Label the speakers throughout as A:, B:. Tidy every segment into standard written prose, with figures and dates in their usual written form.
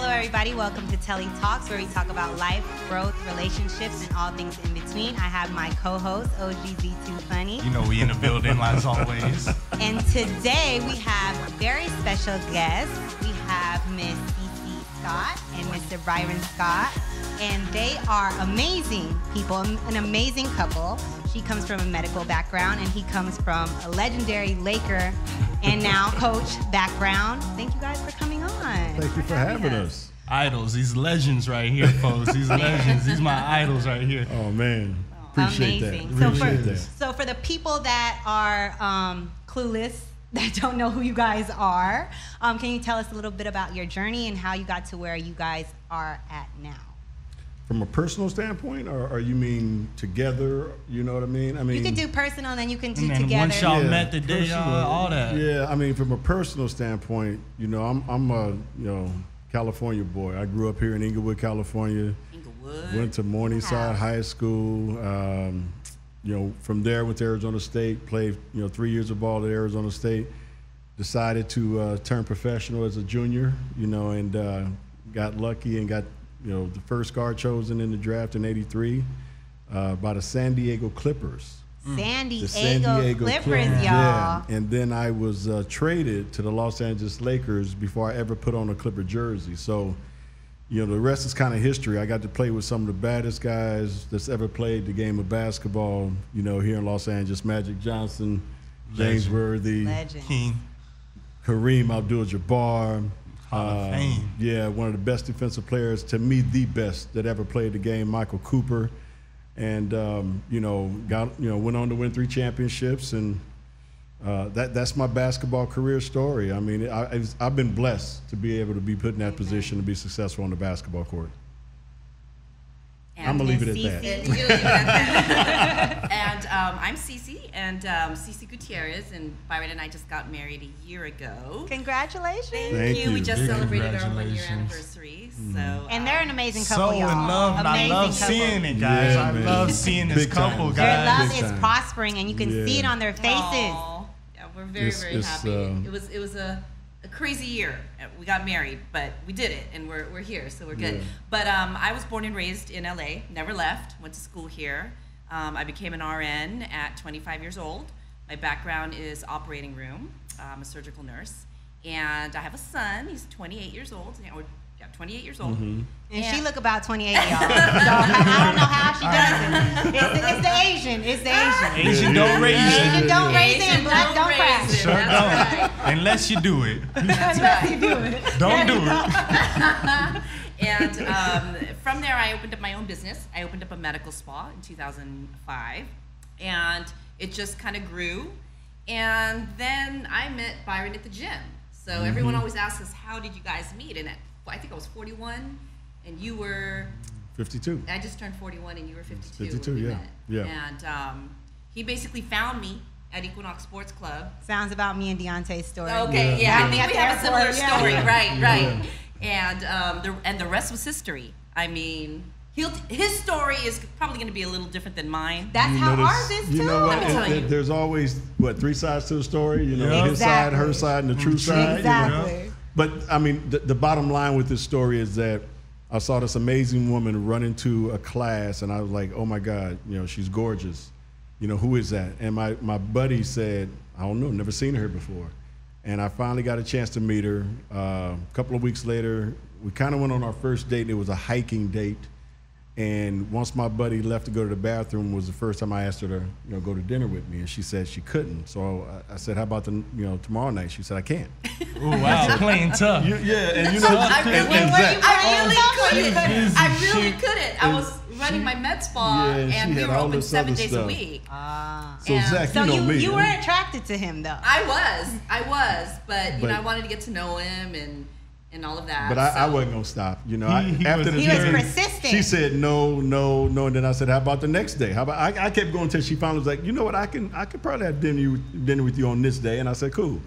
A: Hello, everybody. Welcome to Telly Talks, where we talk about life, growth, relationships, and all things in between. I have my co-host, OGZ2 Funny.
B: You know we in the building, as always.
A: And today we have very special guests. We have Miss CC Scott and Mr. Byron Scott. And they are amazing people, an amazing couple. She comes from a medical background, and he comes from a legendary Laker and now coach background. Thank you guys for coming on.
C: Thank you for having us.
B: Idols, these legends right here, folks. These legends, these my idols right here.
C: Oh man, appreciate
A: amazing.
C: that.
A: So for the people that are clueless, that don't know who you guys are, can you tell us a little bit about your journey and how you got to where you guys are at now?
C: From a personal standpoint, or you mean together? You know what I mean?
A: You can do personal, and then you can do
B: And then
A: together.
B: once y'all met the day, all that.
C: Yeah, I mean, from a personal standpoint, you know, I'm a California boy. I grew up here in Inglewood, California.
A: Inglewood.
C: Went to Morningside High School. From there went to Arizona State. Played 3 years of ball at Arizona State. Decided to turn professional as a junior. And got lucky and got the first guard chosen in the draft in '83 by the San Diego Clippers.
A: San Diego Clippers, y'all.
C: Yeah, and then I was traded to the Los Angeles Lakers before I ever put on a Clipper jersey. So, the rest is kind of history. I got to play with some of the baddest guys that's ever played the game of basketball, here in Los Angeles. Magic Johnson, James Worthy,
B: King,
C: Kareem Abdul-Jabbar.
B: Hall of Fame.
C: Yeah, one of the best defensive players, to me, the best that ever played the game, Michael Cooper. And, went on to win 3 championships. And that's my basketball career story. I mean, I've been blessed to be able to be put in that position to be successful on the basketball court. I'm going to leave it at
D: that. And I'm Cece, and Cece Gutierrez, and Byron and I just got married a year ago.
A: Congratulations.
C: Thank you.
D: We just
B: Big
D: celebrated our 1-year
B: congratulations.
D: anniversary.
C: Mm-hmm.
D: So,
A: And they're an amazing couple,
B: So
A: y'all.
B: in love, and I love
A: Amazing couple.
B: seeing it, guys.
C: Yeah,
B: I
C: man.
B: love seeing this
C: Big time.
B: couple,
A: Their
B: guys.
A: love
C: Big
A: is
C: time.
A: prospering, and you can see it on their faces.
D: Aw. Yeah, we're very, very
C: It's,
D: happy. It was a crazy year. We got married, but we did it, and we're here, so we're good.
C: Yeah.
D: But I was born and raised in LA, never left, went to school here. I became an RN at 25 years old. My background is operating room. I'm a surgical nurse. And I have a son. He's 28 years old. 28 years old.
C: Mm-hmm.
A: And she look about 28, y'all. So I don't know how she does it. It's the Asian. It's the Asian.
B: Asian don't raise
A: Asian
B: it.
A: don't raise it, and
D: Asian
A: black
D: don't
A: don't
D: raise
A: crack.
D: it.
B: Sure
D: That's
B: don't.
D: right.
B: Unless you do it.
A: Unless you do it.
B: Don't do it.
D: And from there, I opened up my own business. I opened up a medical spa in 2005, and it just kind of grew. And then I met Byron at the gym. So everyone always asks us, how did you guys meet? And I think I was 41, and you were
C: 52.
D: I just turned 41, and you were 52.
C: 52,
D: when we
C: yeah.
D: met.
C: Yeah.
D: And he basically found me at Equinox Sports Club.
A: Sounds about me and Deontay's story.
D: Okay, yeah,
A: Yeah.
D: I think we
A: At
D: have a
A: the
D: similar
A: airport, yeah.
D: story,
C: Yeah.
D: right. And the rest was history. I mean, his story is probably going to be a little different than mine.
A: That's how ours is, too.
C: You know what?
D: Let me tell you.
C: There's always, 3 sides to the story?
B: Yeah.
C: His side, her
A: Exactly.
C: side, and the true side.
A: Exactly.
C: But, I mean, the bottom line with this story is that I saw this amazing woman run into a class, and I was like, oh, my God, she's gorgeous. Who is that? And my buddy said, I don't know, never seen her before. And I finally got a chance to meet her. A couple of weeks later, we kind of went on our first date. It was a hiking date. And once my buddy left to go to the bathroom was the first time I asked her to, go to dinner with me. And she said she couldn't. So I said, how about tomorrow night? She said, I can't.
B: Oh, wow, playing tough.
D: I really couldn't. I was running my med spa,
C: Yeah,
D: and
C: she
D: we
C: had
D: were
C: all
D: open
C: this
D: 7
C: other
D: days
C: stuff.
D: a week.
C: So
D: And
C: Zach,
A: So
C: you know me.
A: you were attracted to him, though.
D: I was, but
C: But-
D: I wanted to get to know him and all of that.
C: But I
D: so-
C: wasn't gonna stop.
B: He
C: After
B: was-
C: the
A: He was
C: dinner,
A: persistent.
C: she said no, and then I said, how about the next day? How about I kept going until she finally was like, you know what? I can probably have dinner with you on this day. And I said, cool.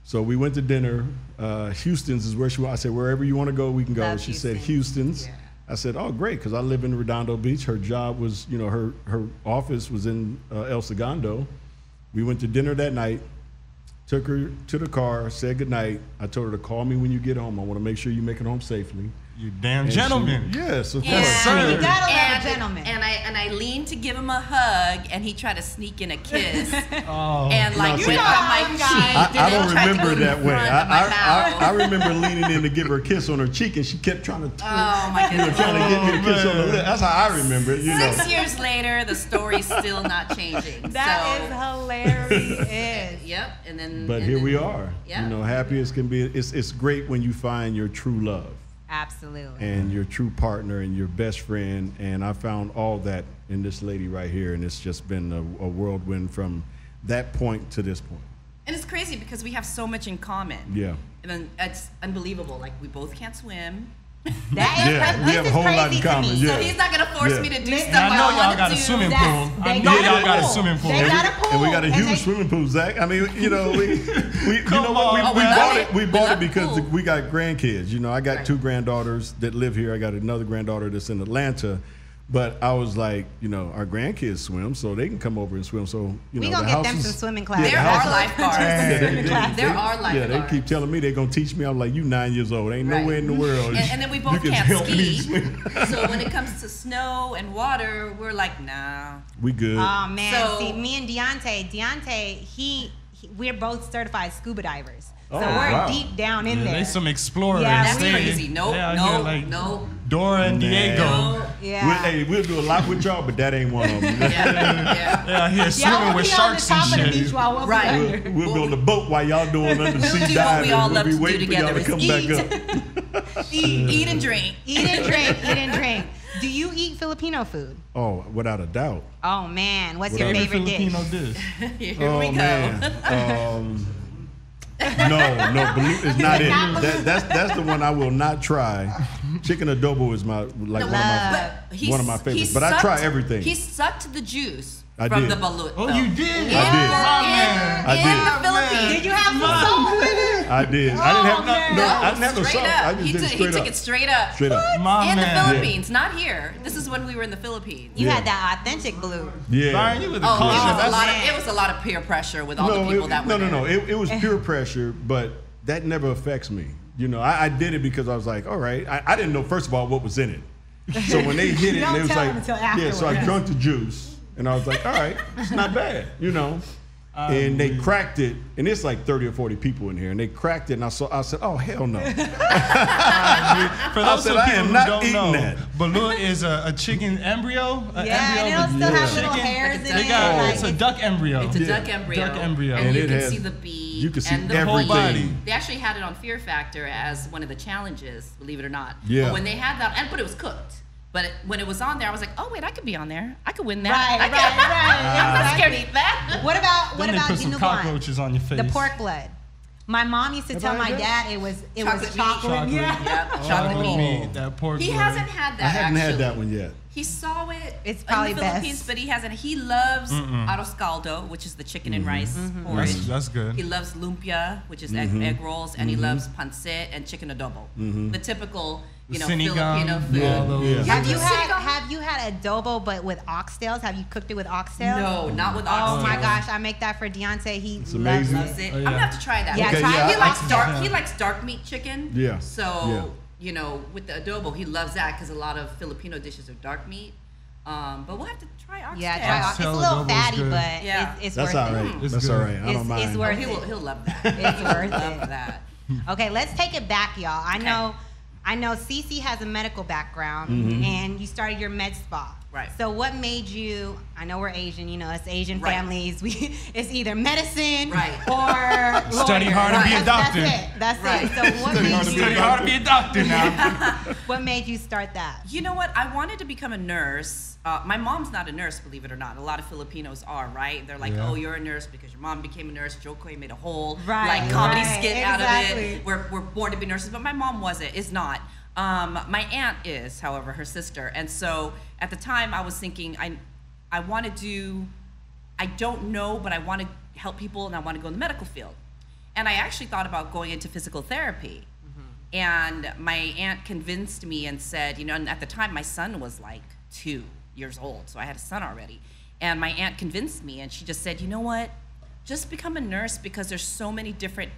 C: So we went to dinner. Houston's is where she went. I said, wherever you want to go, we can go.
A: Love
C: She said
A: Houston.
C: Houston's.
A: Yeah.
C: I said, oh, great, because I live in Redondo Beach. Her job was, her office was in El Segundo. We went to dinner that night. took her to the car, said goodnight. I told her to call me when you get home. I want to make sure you make it home safely.
B: You damn
C: And
B: gentleman.
C: Yes, of
D: Yeah.
C: course.
B: sir.
A: You gotta love a
D: And,
A: gentleman.
D: and I leaned to give him a hug, and he tried to sneak in a kiss,
B: Oh.
D: and like
C: No,
D: went
C: see,
D: on my
A: I-
D: cheek.
C: I
D: and then
C: don't
D: tried to
C: remember
D: go to
C: that
D: the
C: way.
D: front of my mouth.
C: I remember leaning in to give her a kiss on her cheek, and she kept trying to,
D: Oh my goodness.
C: trying to give me a kiss on the
B: man.
C: lip. That's how I remember it.
D: 6 years later, the story's still not changing.
A: That
D: so,
A: is hilarious.
D: Yep, and then.
C: But
D: and
C: here
D: then-
C: we are.
D: Yeah.
C: You know, happy as can be. It's great when you find your true love
A: Absolutely.
C: and your true partner and your best friend. And I found all that in this lady right here, and it's just been a whirlwind from that point to this point.
D: And it's crazy because we have so much in common.
C: Yeah.
D: And then it's unbelievable. Like, we both can't swim.
A: That is
C: Yeah,
A: cra-
C: we have
A: this
C: a whole
A: is
C: lot in
A: crazy to
C: common,
A: me.
C: yeah.
D: So he's not going to force
C: Yeah.
D: me to do
A: And
D: stuff
B: I know
D: I
B: y'all
D: want
B: got
D: to
B: a
D: do.
B: swimming
A: That's-
B: pool. I
A: they
B: know
A: got
B: y'all
A: a
B: got a
A: pool.
B: swimming pool.
A: They got a pool.
C: And we got a
A: And
C: huge
A: they-
C: swimming pool, Zach. I mean, you know, we you
B: Come
C: know what?
B: on,
C: We
B: man.
C: bought it. We
D: We
C: bought
D: love
C: it because
D: the pool.
C: we got grandkids. You know, I got
D: Right.
C: 2 granddaughters that live here. I got another granddaughter that's in Atlanta. But I was like, you know, our grandkids swim, so they can come over and swim. So, you
A: We
C: know,
A: gonna
C: the
A: get them
C: houses-
A: some swimming
C: Yeah,
A: classes.
C: the
D: There
C: house-
D: are lifeguards.
C: Yeah,
D: There are
C: Yeah,
D: lifeguards.
C: they keep telling me they're gonna teach me. I'm like, you 9 years old. Ain't
D: Right.
C: nowhere in the world.
D: And then we
C: you
D: both
C: can
D: can't
C: help me
D: ski.
C: swim.
D: So when it comes to snow and water, we're like, nah.
C: We good.
A: Oh man,
D: So-
A: see, me and Deontay, we're both certified scuba divers, so
C: Oh,
A: we're
C: wow.
A: deep down in
B: Yeah,
A: there.
B: they some explorers.
A: Yeah,
D: That's
B: They-
D: crazy. No,
B: they out
D: no,
B: here like
D: no.
B: Dora and
C: Nah.
B: Diego.
D: No.
A: Yeah.
C: We'll do a lot with y'all, but that ain't one of them.
D: Yeah, yeah.
B: They out here
A: Y'all
B: swimming
A: will
B: with
A: be on the
B: sharks
A: top
B: and
A: of the
B: shit.
A: beach while we're
D: Right.
A: under.
C: We'll be on the boat while y'all doing undersea
D: We'll do what we
C: diving.
D: all
C: We'll
D: love
C: be
D: to do
C: waiting for y'all to
D: together
C: come
D: is
C: back up.
D: Eat and drink.
A: Eat and drink, eat and drink. Do you eat Filipino food?
C: Oh, without a doubt.
A: Oh man, what's your
B: Favorite
A: favorite
B: Filipino
A: dish?
B: dish.
D: Here
C: Oh
D: we go.
C: man. No, Balut is not it. That's the one I will not try. Chicken adobo is my like
D: He
C: one of my
D: s-
C: favorites.
D: he
C: But I try
D: sucked-
C: everything.
D: He sucked the juice
C: I
D: from
C: did.
D: the balut.
B: Oh,
D: though.
B: you did?
C: I did.
B: man.
C: I
D: in
C: did.
D: the Philippines.
A: Did you have some salt with it?
C: I did. I didn't have
A: man.
C: no. I didn't have no
D: straight
C: salt.
D: up.
C: I just
D: He
C: did
D: took,
C: it
D: he
C: straight
D: took
C: up.
D: it straight up.
C: Straight up.
B: My
D: In the
B: man.
D: Philippines, not here. This is when we were in the Philippines.
A: You
C: Yeah.
A: had that authentic blue.
C: Yeah.
B: Byron, you with the
D: Oh,
B: culture.
D: it was, a
B: That's-
D: lot of, it was a lot of peer pressure with all the people that were there.
C: No. It was pure pressure, but that never affects me. You know, I did it because I was like, all right. I didn't know, first of all, what was in it. So when they hit it,
A: Don't
C: they was
A: tell
C: like,
A: them until
C: yeah. So I
A: afterwards.
C: drunk the juice, and I was like, all right, it's not bad, you know. And they cracked it, and it's like 30 or 40 people in here, and they cracked it, and I said, oh hell no.
B: For those
C: said,
B: of
C: I
B: people
C: am
B: who
C: not
B: don't
C: eating
B: know,
C: that.
B: balut is a chicken embryo. A
A: Yeah,
B: embryo
A: and it'll
B: of a
A: still have
B: chicken.
A: little hairs in
B: They
A: it.
B: got,
A: like,
B: it's a duck embryo.
D: It's a
C: Yeah.
D: duck embryo.
B: Duck embryo.
D: And,
C: And
D: you
C: it
D: can
C: has-
D: see the beak.
C: you can see
D: and the
B: whole
C: everything.
B: body.
D: They actually had it on Fear Factor as one of the challenges, believe it or not.
C: Yeah.
D: But when they had that, but it was cooked. But when it was on there, I was like, oh wait, I could be on there. I could win that.
A: Right,
D: I could,
A: right,
D: I'm not scared to
A: exactly.
D: eat that.
A: What about
B: Then they put some
A: dinuguan?
B: cockroaches on your face.
A: The pork blood. My mom used to
C: Have
A: tell
C: I
A: my
C: had
A: dad it was
D: Chocolate meat.
A: chocolate.
B: Chocolate.
A: Yeah.
D: Yep,
B: Oh,
D: chocolate meat.
B: That pork
D: He
B: blood.
D: hasn't had that.
C: I hadn't
D: actually.
C: had that one yet.
D: He saw it
A: It's
D: in
A: probably
D: the Philippines,
A: best.
D: but he hasn't. He loves arroz caldo, which is the chicken and rice porridge.
B: That's good.
D: He loves lumpia, which is egg rolls, and he loves pancit and chicken adobo. The typical,
B: The
D: Filipino
B: sinigang,
D: food.
B: all those.
C: Yeah.
A: Have you had adobo but with oxtails? Have you cooked it with oxtails?
D: No, not with
A: Oh
D: oxtails.
A: my gosh, I make that for Deontay. He
C: It's
A: loves
C: amazing.
D: Loves it.
B: Oh,
D: I'm
B: yeah.
D: gonna have to try that.
A: Yeah,
C: Okay,
A: try
C: yeah,
A: it.
D: He likes
B: I-
D: dark.
B: yeah.
D: He likes dark meat chicken.
C: Yeah.
D: So with the adobo, he loves that because a lot of Filipino dishes are dark meat. But we'll have to try oxtails.
A: Yeah, try ox- It's a
B: Oxtail
A: little
B: adobo's
A: fatty,
B: good.
A: but
D: Yeah.
A: it's
C: That's
A: worth
C: all
A: it.
C: right.
B: It's
C: That's
B: good.
C: all right. I don't
A: It's
C: mind.
D: Oh,
A: worth
D: he'll love that.
A: It's worth
D: love
A: it.
D: that.
A: Okay, let's take it back, y'all. I know Cece has a medical background, and you started your med spa.
D: Right.
A: So what made you? I know we're Asian. You know, us Asian
D: Right.
A: families. It's either medicine
D: Right.
A: or
B: Study
A: lawyer.
B: hard and be a
A: That's
B: doctor.
A: it. That's
D: Right.
A: it. So what
C: Study
A: made
C: hard to be
A: you?
C: a
B: Study hard to be a doctor now.
A: What made you start that?
D: You know what? I wanted to become a nurse. My mom's not a nurse, believe it or not. A lot of Filipinos are, right? They're like,
B: Yeah.
D: oh, you're a nurse because your mom became a nurse. Joe Coy made a whole
A: Right,
D: comedy
A: right,
D: skit out of
A: exactly.
D: it. We're born to be nurses, but my mom wasn't. Is not. My aunt is, however, her sister. And so at the time, I was thinking, I want to do. I don't know, but I want to help people, and I want to go in the medical field. And I actually thought about going into physical therapy. And my aunt convinced me and said, and at the time my son was like 2 years old, so I had a son already. And my aunt convinced me, and she just said, you know what? just become a nurse because there's so many different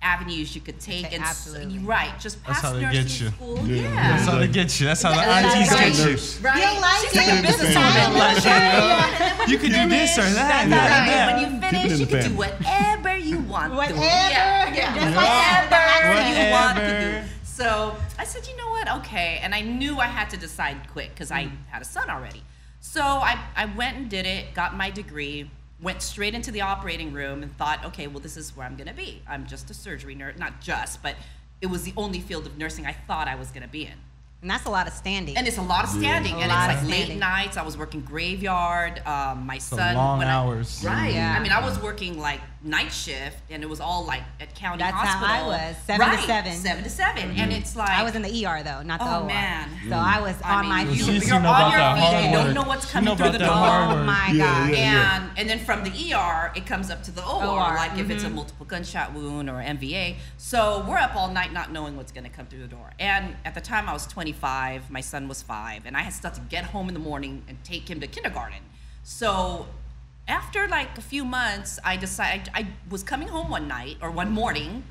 D: avenues you could take.
A: Okay,
D: and
A: absolutely.
D: Right, just
B: That's
D: pass
B: how they
D: nursing
B: get you.
D: school.
C: Yeah.
D: Yeah.
B: That's how they get you. That's how the
D: That's
B: aunties
D: right.
B: get you.
C: Nurse.
D: Right.
A: You like
D: She's like
A: it.
D: a business
C: Keep it in the
D: owner.
B: family. You can do this or that.
A: That's
B: Yeah,
A: right.
B: yeah.
D: When you
C: Keep it
D: finish,
C: in
D: you
C: the
D: can do
C: family.
D: whatever you want.
A: Whatever.
D: To. Yeah.
A: Just
B: like
D: Whatever you want to
B: Whatever.
D: do. So I said, you know what? Okay. And I knew I had to decide quick because I had a son already. So I went and did it, got my degree, went straight into the operating room and thought, okay, well, this is where I'm going to be. I'm just a surgery nurse. Not just, but it was the only field of nursing I thought I was going to be in.
A: And that's a lot of standing.
D: And it's a lot of standing,
A: A
D: and
A: lot
D: it's
A: of
D: like late
A: standing.
D: nights. I was working graveyard. My son,
B: long
D: when
B: hours.
D: right?
A: Yeah.
D: I mean, I was working like night shift, and it was all like at county
A: That's how
D: hospital.
A: I was, 7 to
D: Right,
A: 7.
D: 7 to 7, and it's like
A: I was in the ER though, not the
D: Oh,
A: OR.
D: man.
A: So I was on my
D: you,
A: feet.
B: She
D: you're
B: know
D: on
B: about
D: your
B: that
D: feet.
B: hard
D: You don't
B: work.
D: know what's
B: She
D: coming
B: know
D: through
B: about
D: the
B: that
D: door.
B: hard
A: Oh
B: work.
A: my
C: Yeah,
A: God.
C: yeah.
D: And then from the ER, it comes up to the OR,
A: OR,
D: like if it's a multiple gunshot wound or MVA. So we're up all night not knowing what's going to come through the door. And at the time I was 25, my son was 5, and I had stuff to get home in the morning and take him to kindergarten. So after like a few months, I decided I was coming home one morning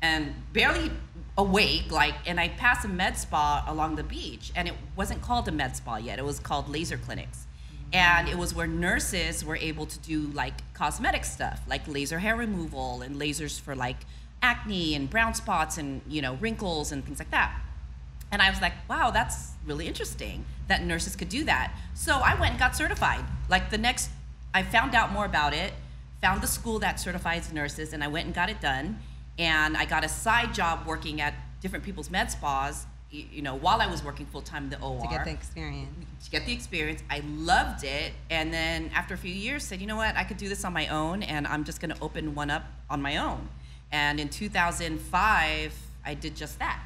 D: and barely awake, and I passed a med spa along the beach, and it wasn't called a med spa yet. It was called laser clinics. And it was where nurses were able to do like cosmetic stuff, like laser hair removal and lasers for like acne and brown spots and, wrinkles and things like that. And I was like, wow, that's really interesting that nurses could do that. So I went and got certified. I found out more about it, found the school that certifies nurses, and I went and got it done. And I got a side job working at different people's med spas, while I was working full-time in the OR.
A: To get the experience.
D: To get the experience. I loved it. And then after a few years, said, you know what, I could do this on my own, and I'm just gonna open one up on my own. And in 2005, I did just that.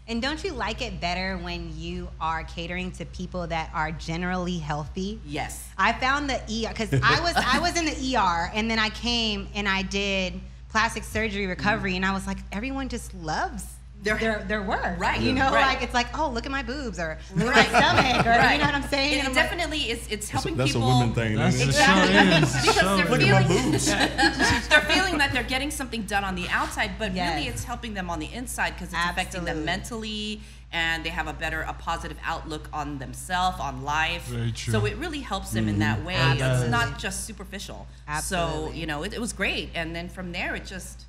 A: And don't you like it better when you are catering to people that are generally healthy?
D: Yes.
A: I found the ER because I was in the ER, and then I came and I did plastic surgery recovery, and I was like, everyone just loves their work,
D: Right.
A: Right.
D: Right.
A: It's like, oh, look at my boobs, or look at my stomach, or
D: Right.
A: you know what I'm saying?
D: And
A: And
D: it
A: I'm like,
D: definitely it's helping
C: That's
D: people.
C: a women thing.
B: That's
C: isn't it?
D: Exactly.
B: Sure is.
D: Because
B: Sure.
D: they're
C: Look at my
D: feeling
C: boobs.
D: they're feeling that they're getting something done on the outside, but
A: Yes.
D: really it's helping them on the inside because it's affecting them
A: Absolutely.
D: mentally, and they have a positive outlook on themselves, on life.
B: Very true.
D: So it really helps them in that way.
A: Absolutely.
D: It's not just superficial.
A: Absolutely.
D: So it was great, and then from there it just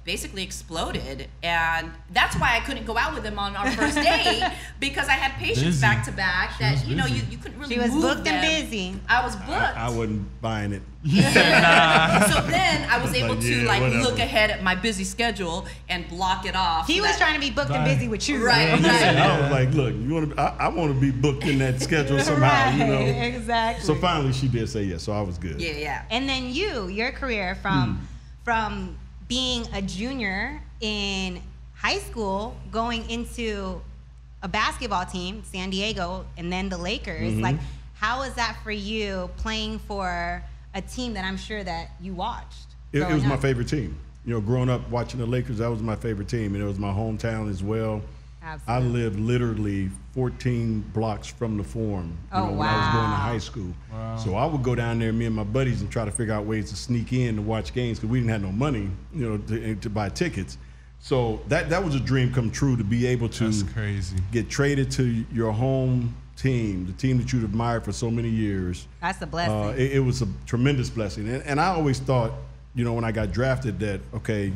D: basically exploded, and that's why I couldn't go out with him on our first date because I had patients
B: Busy.
D: back to back that
B: She was busy.
D: you couldn't really
A: She was
D: move
A: booked and
D: them.
A: busy.
D: I was booked.
C: I wasn't buying it.
D: So then I was able to
C: yeah, whatever.
D: look ahead at my busy schedule and block it off.
A: he
D: so
A: was
D: that-
A: trying to be booked and
B: Right.
A: busy with you.
D: Right, right.
C: I was like, look, you want to? I want to be booked in that schedule somehow,
A: Right, exactly.
C: So finally, she did say yes, so I was good.
D: Yeah, yeah.
A: And then your career from being a junior in high school, going into a basketball team, San Diego, and then the Lakers. Like, how was that for you playing for a team that I'm sure that you watched?
C: It was
A: growing
C: my
A: up?
C: favorite team. Growing up watching the Lakers, that was my favorite team, and it was my hometown as well. I
A: Absolutely.
C: lived literally 14 blocks from the Forum.
A: Oh,
C: when I was going to
A: wow.
C: high school.
B: Wow.
C: So I would go down there, me and my buddies, and try to figure out ways to sneak in to watch games because we didn't have no money, to buy tickets. So that was a dream come true to be able to
B: That's crazy.
C: get traded to your home team, the team that you'd admired for so many years.
A: That's a blessing.
C: It was a tremendous blessing. And I always thought, when I got drafted that, okay,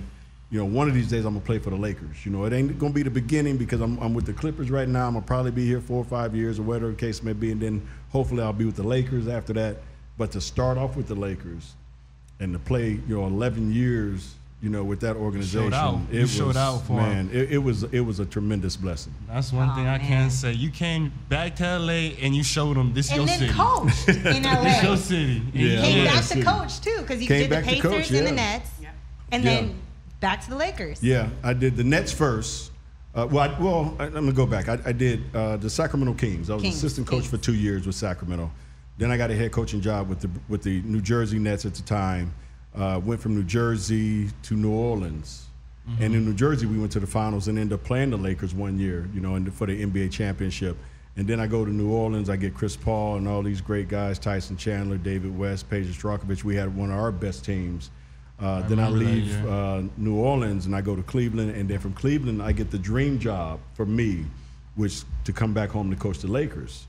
C: one of these days I'm going to play for the Lakers. It ain't going to be the beginning because I'm with the Clippers right now. I'm going to probably be here 4 or 5 years or whatever the case may be. And then hopefully I'll be with the Lakers after that. But to start off with the Lakers and to play, 11 years, with that organization.
B: out. You showed out for 'em.
C: man, it was a tremendous blessing.
B: That's one thing I
A: man.
B: can say. You came back to LA and you showed them this is
A: and
B: your
A: then
B: city.
A: coached in LA.
B: This your city.
C: Yeah.
A: Came
C: Yeah.
A: back to
C: City.
A: coach too, because you
C: Came
A: did the
C: back to
A: Pacers
C: coach,
A: and the
C: yeah.
A: Nets,
D: Yeah.
A: and
C: Yeah.
A: then back to the Lakers.
C: Yeah, I did the Nets first. I'm gonna go back. I did the Sacramento Kings. I was
A: Kings,
C: assistant coach
A: Kings.
C: for 2 years with Sacramento. Then I got a head coaching job with the New Jersey Nets at the time. Went from New Jersey to New Orleans, and in New Jersey we went to the finals and ended up playing the Lakers one year, for the NBA championship. And then I go to New Orleans. I get Chris Paul and all these great guys, Tyson Chandler, David West, Peja Stojakovic. We had one of our best teams. Then I leave New Orleans and I go to Cleveland. And then from Cleveland, I get the dream job for me, which to come back home to coach the Lakers.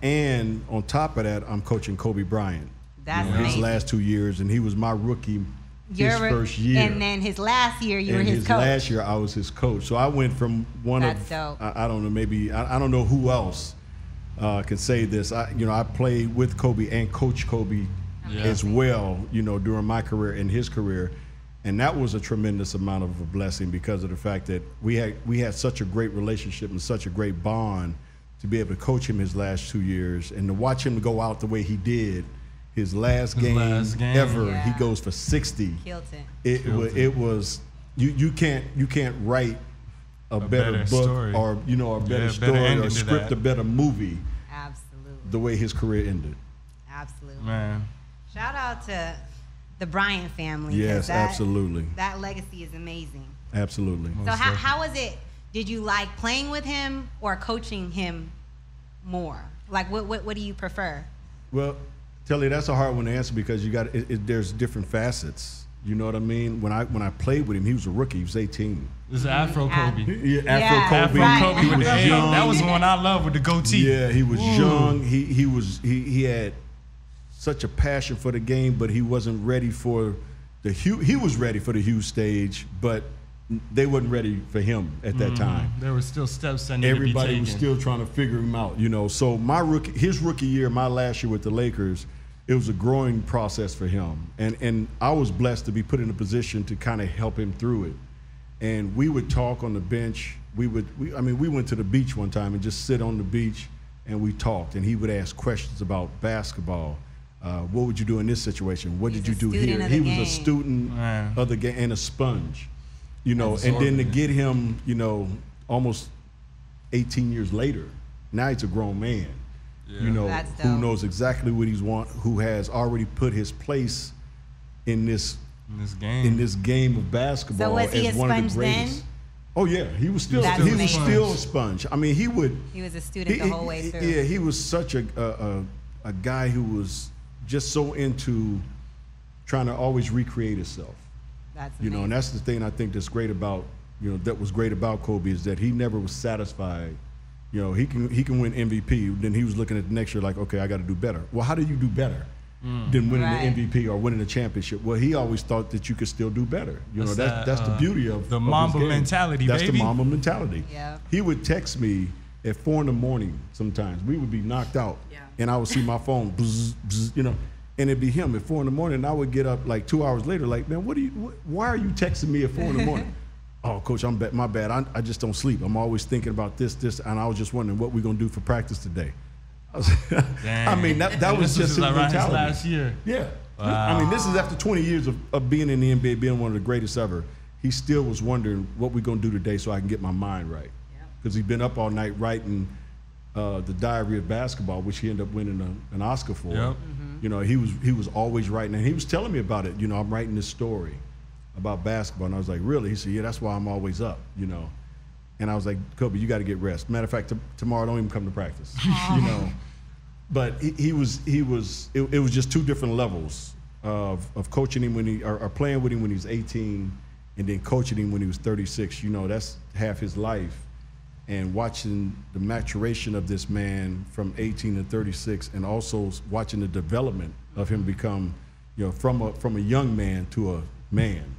C: And on top of that, I'm coaching Kobe Bryant.
A: That's
C: his
A: amazing.
C: last 2 years. And he was my rookie his first year.
A: And then his last year, you were
C: And
A: his coach.
C: last year, I was his coach. So I went from one
A: That's
C: of,
A: dope.
C: I don't know, maybe, I don't know who else can say this. I played with Kobe and coached Kobe as well, during my career and his career. And that was a tremendous amount of a blessing because of the fact that we had such a great relationship and such a great bond to be able to coach him his last 2 years and to watch him go out the way he did. His last game ever, he goes for 60.
A: Killed it.
C: It was you can't write a better book
B: story.
C: or a better story or script a better movie.
A: Absolutely.
C: The way his career ended.
A: Absolutely.
B: Man.
A: Shout out to the Bryant family.
C: Yes, absolutely.
A: That legacy is amazing.
C: Absolutely.
A: So how was it? Did you like playing with him or coaching him more? Like what do you prefer?
C: Well, Telly, that's a hard one to answer because there's different facets. You know what I mean? When I played with him, he was a rookie. He was 18.
B: This is Afro Kobe.
C: Yeah, Afro Kobe.
B: Afro Kobe with
C: was
B: the A.
C: young.
B: That was the one I love with the goatee.
C: Yeah, he was young. He had such a passion for the game, but he wasn't ready for he was ready for the huge stage, but they wasn't ready for him at that time.
B: There were still steps that needed to be taken.
C: Everybody was still trying to figure him out, So his rookie year, my last year with the Lakers, it was a growing process for him, and I was blessed to be put in a position to kind of help him through it. And we would talk on the bench. We went to the beach one time and just sit on the beach and we talked. And he would ask questions about basketball. What would you do in this situation? What did you do here? He was a student of the game and a sponge, And then to get him, almost 18 years later, now he's a grown man. Who knows exactly what he's want, who has already put his place in this game of basketball.
A: So was he
C: as
A: a
C: one
A: sponge
C: of the greatest.
A: then?
C: Oh yeah, he was still a sponge. I mean, he was a student the whole way through. Yeah, he was such a guy who was just so into trying to always recreate himself.
A: That's
C: amazing. And that's the thing I think that's great about that was great about Kobe is that he never was satisfied. He can win MVP. Then he was looking at the next year like, okay, I got to do better. Well, how do you do better than winning the MVP or winning the championship? Well, he always thought that you could still do better. That's the beauty of
B: the Mamba mentality.
C: That's
B: baby.
C: the Mamba mentality.
A: Yeah.
C: He would text me at 4 a.m. sometimes. We would be knocked out, and I would see my phone, bzz, bzz, and it'd be him at 4 a.m. And I would get up like 2 hours later, like, man, why are you texting me at 4 a.m? Oh, Coach, my bad. I just don't sleep. I'm always thinking about this, and I was just wondering what we're gonna do for practice today. I mean, that was just his mentality.
B: His last year.
C: Yeah.
B: Wow.
C: I mean, this is after 20 years of being in the NBA, being one of the greatest ever. He still was wondering what we're gonna do today so I can get my mind right. Because he'd been up all night writing the Diary of Basketball, which he ended up winning an Oscar for.
B: Yep.
C: He was always writing, and he was telling me about it. I'm writing this story about basketball, and I was like, really? He said, yeah, that's why I'm always up, And I was like, Kobe, you got to get rest. Matter of fact, tomorrow don't even come to practice, But it was just two different levels of coaching him or playing with him when he was 18, and then coaching him when he was 36. That's half his life, and watching the maturation of this man from 18 to 36, and also watching the development of him become, from a young man to a man.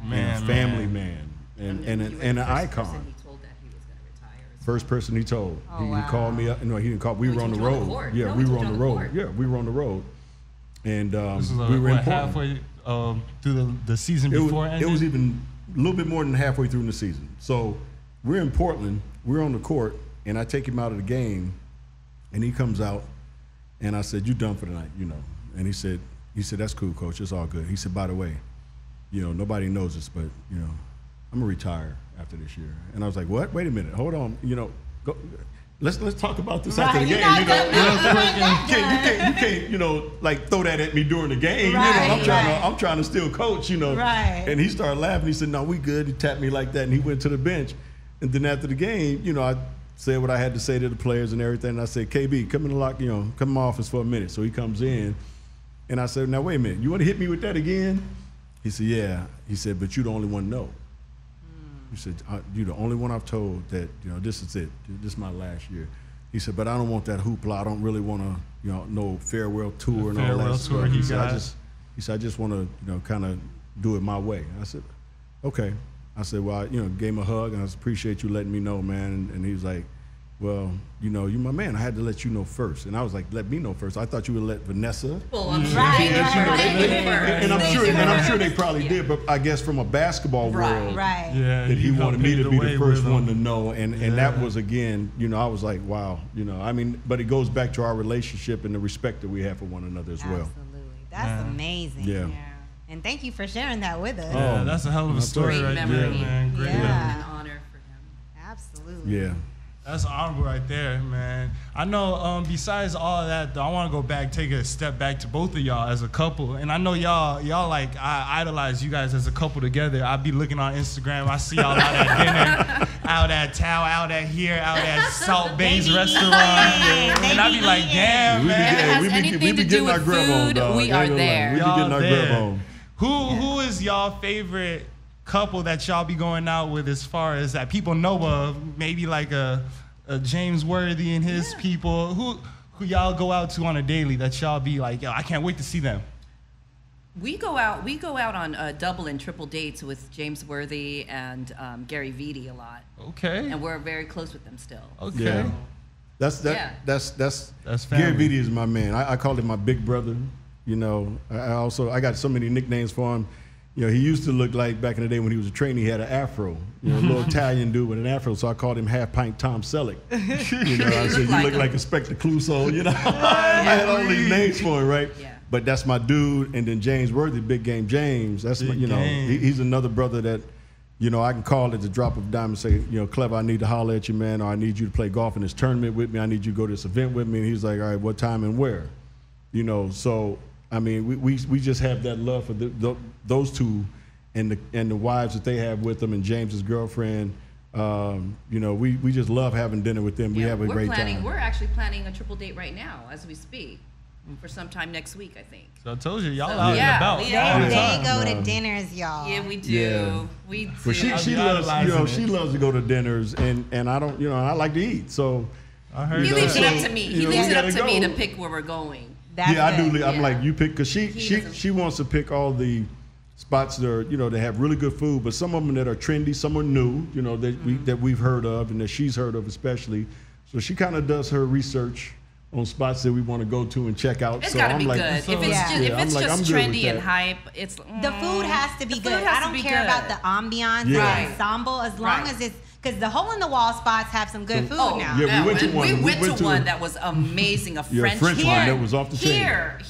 C: And a family man, and an icon.
D: He told that he was going to retire.
C: First person he told.
A: Oh,
C: he called me up. No, he didn't call. We were on the road.
D: Yeah,
C: we were on the road. Yeah, we were on the road, and
B: this was
C: we were in Portland.
B: halfway through the season before
C: it was even a little bit more than halfway through the season. So we're in Portland. We're on the court, and I take him out of the game, and he comes out, and I said, "You done for the night, And he said, "That's cool, Coach. It's all good." He said, "By the way, nobody knows this, but, I'm gonna retire after this year." And I was like, what? Wait a minute, hold on, go, let's talk about this after the game. You can't, like throw that at me during the game. I'm trying to still coach,
A: Right.
C: And he started laughing. He said, "No, we good." He tapped me like that, and he went to the bench. And then after the game, said what I had to say to the players and everything. And I said, KB, come in the come in my office for a minute. So he comes in, and I said, now wait a minute, you want to hit me with that again? He said, yeah. He said, but you're the only one to know. He said, you're the only one I've told that this is it. This is my last year. He said, but I don't want that hoopla. I don't really want to no farewell tour and all that stuff. He said, I just want to kind of do it my way. I said, okay. I said, well, I, gave him a hug, and I appreciate you letting me know, man. And he was like, well, you're my man. I had to let you know first. And I was like, let me know first. I thought you would let Vanessa.
D: Well, I'm sure
C: and I'm sure they probably did, but I guess from a basketball world,
A: yeah,
C: that he wanted me to be the first one to know. And that was, again, I was like, wow, I mean, but it goes back to our relationship and the respect that we have for one another as well.
A: Absolutely. That's amazing.
C: Yeah.
A: And thank you for sharing that with us.
B: Yeah, that's a hell of a story right there, man. Great memory.
D: An honor for him.
A: Absolutely.
C: Yeah.
B: That's honorable right there, man. I know besides all of that, though, I want to go back, take a step back to both of y'all as a couple. And I know y'all like, I idolize you guys as a couple together. I be looking on Instagram. I see y'all out at dinner, out at Tao, out at here, out at Salt Bay's restaurant. And I be like, damn, man.
D: If it has anything to do with food, we are there.
C: We be getting our grub on.
B: Who is y'all favorite couple that y'all be going out with, as far as that people know of? Maybe like a James Worthy and his people. Who y'all go out to on a daily that y'all be like, yo, I can't wait to see them?
D: We go out on double and triple dates with James Worthy and Gary Vitti a lot.
B: Okay.
D: And we're very close with them still.
B: Okay.
C: Yeah. That's
B: family.
C: Gary Vitti is my man. I call him my big brother. I got so many nicknames for him. He used to look like, back in the day when he was a trainee, he had an afro. A little Italian dude with an afro, so I called him Half Pint Tom Selleck. I said, you look like Inspector Clouseau, I had all these names for him, right? Yeah. But that's my dude. And then James Worthy, Big Game James. That's he's another brother that, I can call at the drop of a dime and say, Clever, I need to holler at you, man, or I need you to play golf in this tournament with me. I need you to go to this event with me. And he's like, all right, what time and where? So I mean, we just have that love for those two, and the wives that they have with them, and James's girlfriend. We just love having dinner with them. We have a great time.
D: We're actually planning a triple date right now as we speak, for sometime next week, I think.
B: So I told you, y'all out and about.
A: They go to dinners, y'all.
D: Yeah, we do.
C: Yeah.
D: We do.
C: But she loves, she loves to go to dinners, and I don't, I like to eat. So
B: I heard
D: he leaves it up to me. He leaves it up to me to pick where we're going.
C: I do. I'm like, you pick, because she wants to pick all the spots that are, that have really good food, but some of them that are trendy, some are new, that we've heard of and that she's heard of especially. So she kind of does her research on spots that we want to go to and check out.
D: It's gotta be good. If it's just trendy and hype, it's
A: the food has to be good. I don't care about the ambiance, the ensemble, as long as it's. Because the hole-in-the-wall spots have some good food now.
C: Yeah, we went to one
D: that was amazing, a French
C: one that was off the chain.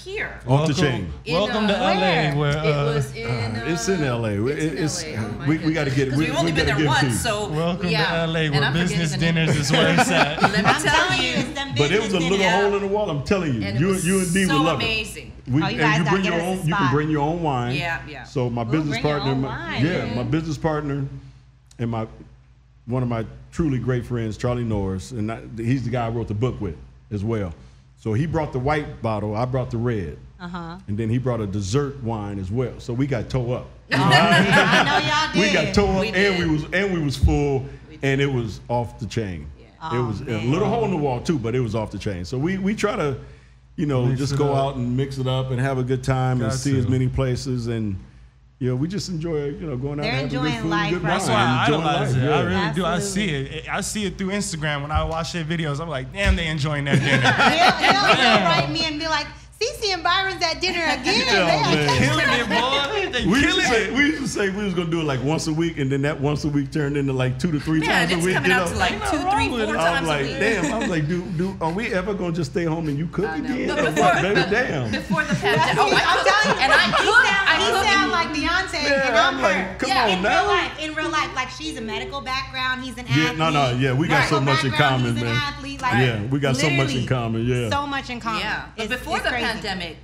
D: Here.
C: Off the chain.
B: Welcome to LA. Where,
D: it was in.
C: It's in LA. We got to get it.
D: We've only been there once, so
B: welcome to LA, where business dinners is where it's at.
D: Let me tell you.
C: But it was a little hole in the wall. I'm telling you, you and D would love it.
D: Amazing.
A: You guys gotta get us a spot.
C: You can bring your own wine.
D: Yeah.
C: So my business partner, my business partner, and one of my truly great friends, Charlie Norris, and he's the guy I wrote the book with as well. So he brought the white bottle, I brought the red. And then he brought a dessert wine as well. So we got toe up.
A: I know y'all did.
C: We got toe up, and we was full, and it was off the chain. Yeah. It was a little hole in the wall too, but it was off the chain. So we try to, just go out and mix it up and have a good time and see as many places, and we just enjoy, going out and having good food and good wine.
B: That's why I idolize it.
C: Yeah.
B: I really do. I see it. I see it through Instagram. When I watch their videos, I'm like, damn, they enjoying that dinner.
A: They'll write me and be like, Cece and Byron's at dinner again.
B: Killing it, boy. They killing it.
C: We used to say we was going to do it like once a week, and then that once a week turned into like 2 to 3 times a week.
D: It's coming up to like 2, 3, 4 times a week.
C: Damn, I was like, are we ever going to just stay home and you cook again?
D: Before the pandemic.
A: I'm telling you.
D: And I cook.
A: He sound like Beyonce, and I'm
C: like, come on now.
A: In real life, like she's a medical background, he's an athlete.
C: We got so much in common,
A: he's
C: man.
A: an athlete, like,
C: we got so much in common,
A: so much in common.
D: Yeah, but before the pandemic,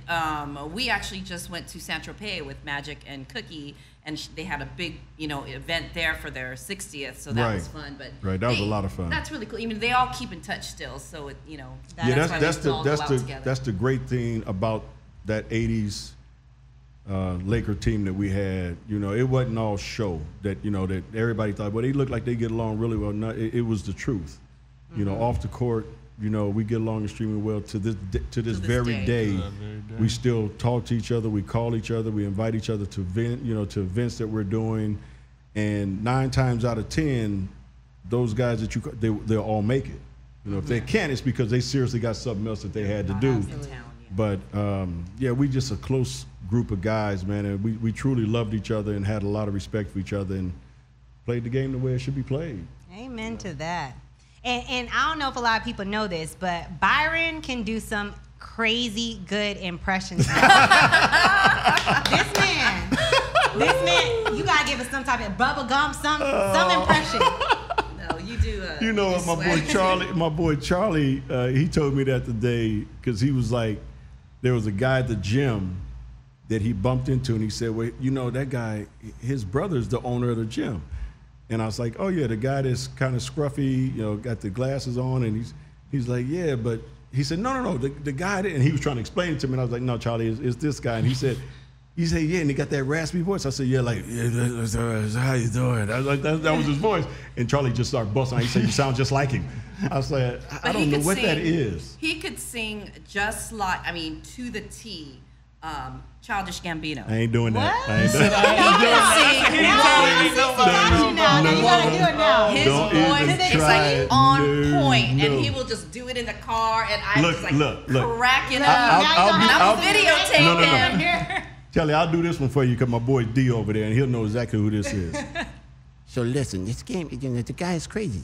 D: we actually just went to Saint Tropez with Magic and Cookie, and they had a big, event there for their 60th. So that was fun. But
C: that was a lot of fun.
D: That's really cool. I mean, they all keep in touch still. So
C: that's the great thing about that '80s Laker team that we had. It wasn't all show that that everybody thought, well, they look like they get along really well. No, it was the truth. Off the court. We get along extremely well to this very day. We still talk to each other. We call each other. We invite each other to to events that we're doing. And 9 times out of 10, those guys that they'll all make it. If they can't, it's because they seriously got something else that they had to do. But we just a close group of guys, man. And we truly loved each other and had a lot of respect for each other and played the game the way it should be played.
A: Amen to that. And I don't know if a lot of people know this, but Byron can do some crazy good impressions. This man, you gotta give us some type of bubble gum, some impression.
D: No, you do.
C: My boy Charlie, he told me that today because he was like, there was a guy at the gym that he bumped into, and he said, well, that guy, his brother's the owner of the gym. And I was like, oh yeah, the guy that's kind of scruffy, got the glasses on, and he's like, yeah, but he said, no, the guy, and he was trying to explain it to me, and I was like, no, Charlie, it's this guy, and he said, yeah, and he got that raspy voice. I said, yeah, like, how you doing? I was like, that was his voice, and Charlie just started busting out. He said, you sound just like him. I was like, I don't know what that is.
D: He could sing just like, to the T. Childish Gambino.
C: I ain't doing that.
A: What?
C: I ain't doing that.
A: You gotta do it now.
D: His voice is like on point, and he will just do it in the car, and I'm just like cracking up. I'll videotape him.
C: Charlie, I'll do this one for you because my boy D over there, and he'll know exactly who this is.
E: So listen, this game, the guy is crazy.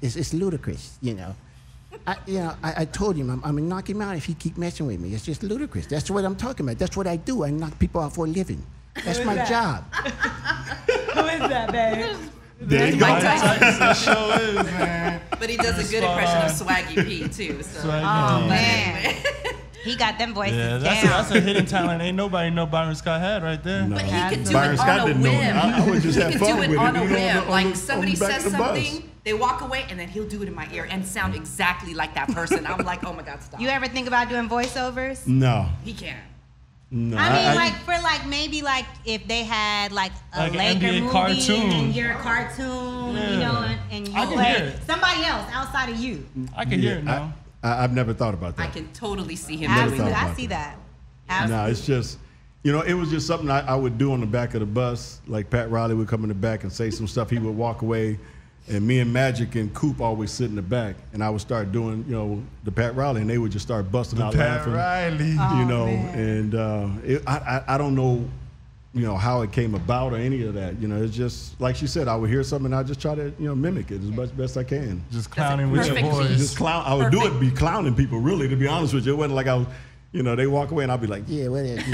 E: It's ludicrous. I told him I'm gonna knock him out if he keep messing with me. It's just ludicrous. That's what I'm talking about. That's what I do. I knock people out for a living. That's my job.
A: Who is that, babe?
C: There you go.
B: That show is, man.
D: But he does a good impression of Swaggy P too. So.
A: Oh man. He got them voices down.
B: That's a hidden talent. Ain't nobody know Byron Scott had right there.
C: No.
D: But he could do
C: Byron
D: it
C: Scott
D: on a
C: didn't know
D: whim.
C: it. I would just have fun with it.
D: He could do it on a whim.
C: On
D: Like
C: the
D: somebody
C: back
D: says
C: of the bus.
D: something, they walk away, and then he'll do it in my ear and sound exactly like that person. I'm like, oh my God, stop.
A: You ever think about doing voiceovers?
C: No.
D: He can.
C: No.
A: I mean, maybe if they had like a Laker
B: NBA
A: movie
B: cartoon.
A: and you're a cartoon, and you
B: I can
A: play
B: hear it.
A: somebody else outside of you.
B: I can hear it now.
C: I've never thought about that.
D: I can totally see him
C: Never
D: doing
C: thought
D: that.
C: about
A: I see that.
C: No,
A: Absolutely.
C: it's just, it was just something I would do on the back of the bus. Like Pat Riley would come in the back and say some stuff. He would walk away, and me and Magic and Coop always sit in the back, and I would start doing, the Pat Riley, and they would just start busting out
B: Pat
C: laughing.
B: Riley.
C: And I don't know, how it came about or any of that. It's just like she said. I would hear something, and I just try to, mimic it as much best I can.
B: Just clowning with your
D: perfect
B: voice.
D: piece.
C: Just clown. I would do it, be clowning people. Really, to be honest with you, it wasn't like I was. They walk away and I'll be like, yeah, what is it?